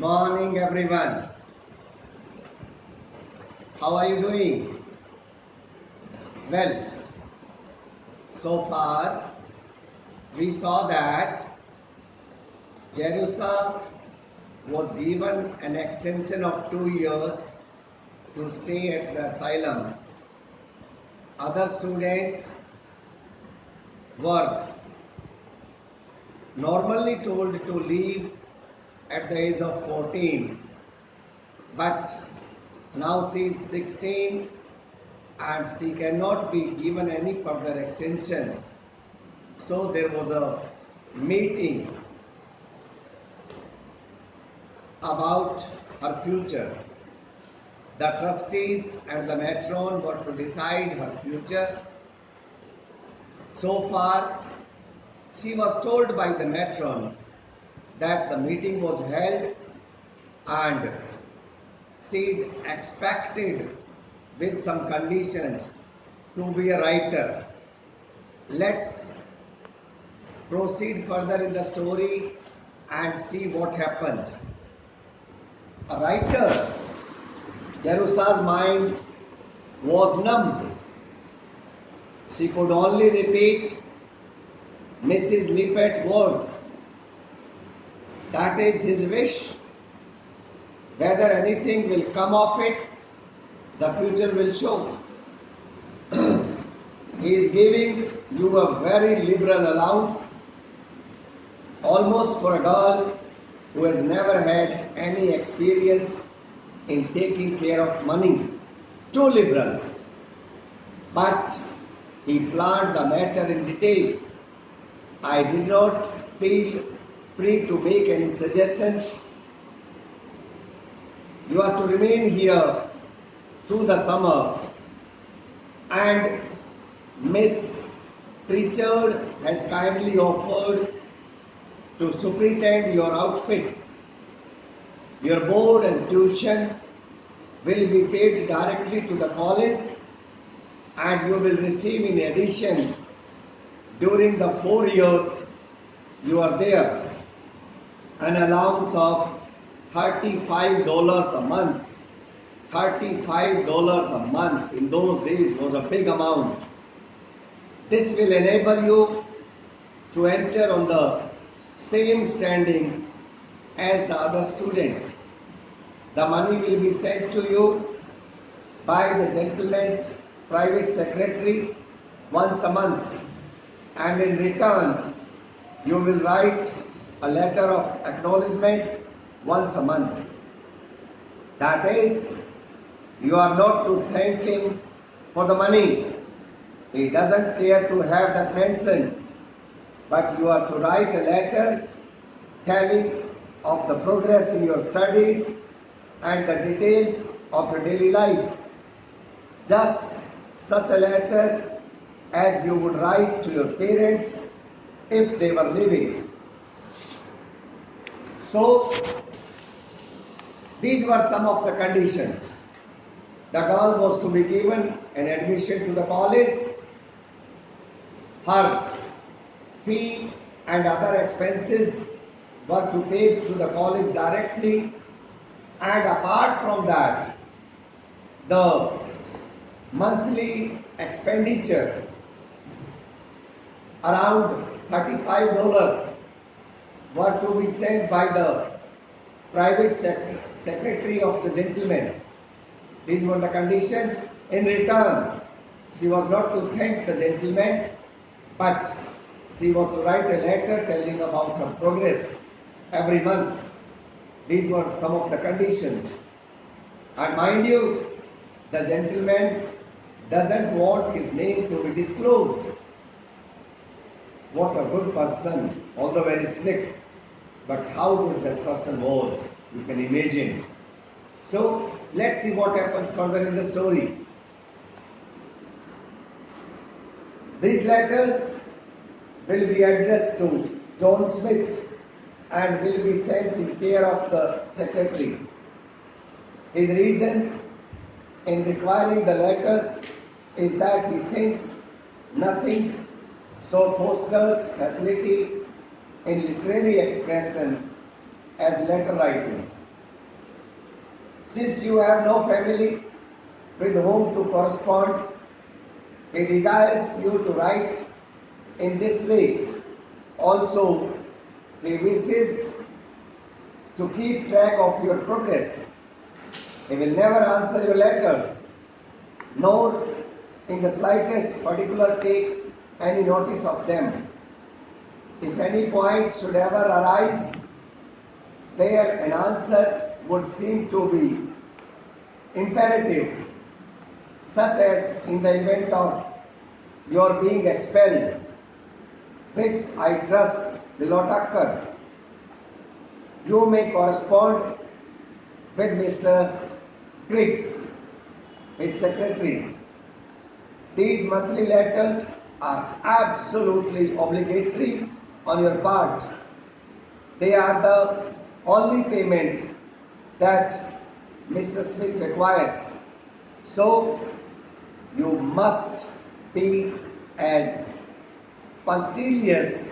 Morning, everyone. How are you doing? Well, so far we saw that Jerusa was given an extension of 2 years to stay at the asylum. Other students were normally told to leave at the age of 14, but now she is 16 and she cannot be given any further extension. So there was a meeting about her future. The trustees and the matron were to decide her future. So far, she was told by the matron that the meeting was held and she is expected with some conditions to be a writer. Let's proceed further in the story and see what happens. A writer, Jerusa's mind was numb. She could only repeat Mrs. Lippet's words. That is his wish. Whether anything will come of it, the future will show. He is giving you a very liberal allowance, almost for a girl who has never had any experience in taking care of money. Too liberal. But he planned the matter in detail. I did not feel free to make any suggestions. You are to remain here through the summer, and Miss Pritchard has kindly offered to superintend your outfit. Your board and tuition will be paid directly to the college, and you will receive in addition during the 4 years you are there an allowance of $35 a month. $35 a month in those days was a big amount. This will enable you to enter on the same standing as the other students. The money will be sent to you by the gentleman's private secretary once a month, and in return you will write a letter of acknowledgement once a month. That is, you are not to thank him for the money. He doesn't care to have that mentioned, but you are to write a letter telling of the progress in your studies and the details of your daily life. Just such a letter as you would write to your parents if they were living. So, these were some of the conditions. The girl was to be given an admission to the college. Her fee and other expenses were to pay to the college directly, and apart from that, the monthly expenditure around $35 were to be sent by the private secretary of the gentleman. These were the conditions. In return, she was not to thank the gentleman, but she was to write a letter telling about her progress every month. These were some of the conditions. And mind you, the gentleman doesn't want his name to be disclosed. What a good person, although very strict. But how good that person was, you can imagine. So, let's see what happens further in the story. These letters will be addressed to John Smith and will be sent in care of the secretary. His reason in requiring the letters is that he thinks nothing so fosters facility in literary expression as letter writing. Since you have no family with whom to correspond, he desires you to write in this way. Also, he wishes to keep track of your progress. He will never answer your letters, nor in the slightest particular take any notice of them. If any point should ever arise where an answer would seem to be imperative, such as in the event of your being expelled, which I trust will not occur, you may correspond with Mr. Griggs, his secretary. These monthly letters are absolutely obligatory on your part. They are the only payment that Mr. Smith requires. So you must be as punctilious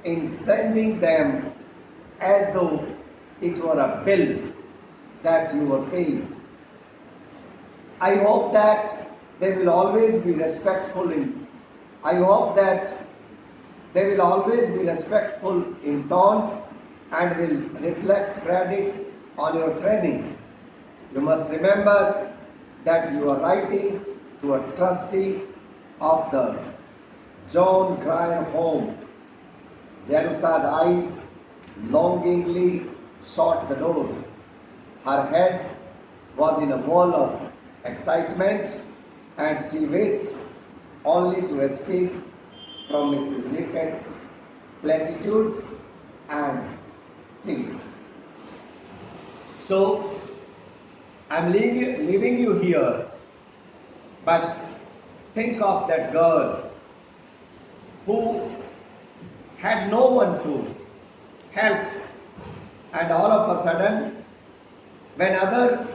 in sending them as though it were a bill that you were paying. I hope that they will always be respectful in tone and will reflect credit on your training. You must remember that you are writing to a trustee of the John Grier Home. Jerusha's eyes longingly sought the door. Her head was in a whirl of excitement, and she wished only to escape from Mrs. Liffett's platitudes and think. So, I'm leaving you here, but think of that girl who had no one to help, and all of a sudden, when other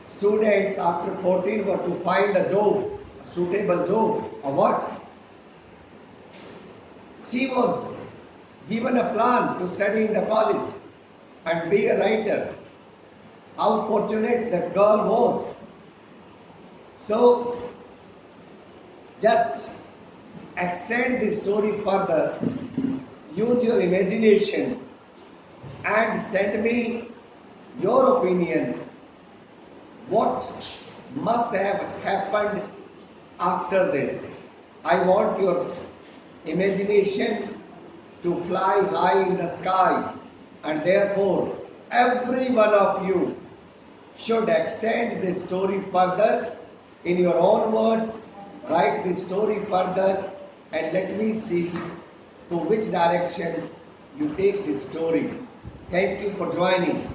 students after 14 were to find a job, a suitable job, a work, she was given a plan to study in the college and be a writer. How fortunate that girl was. So, just extend this story further, use your imagination and send me your opinion. What must have happened after this? I want your imagination to fly high in the sky, and therefore every one of you should extend this story further in your own words. Write this story further and let me see to which direction you take this story. Thank you for joining.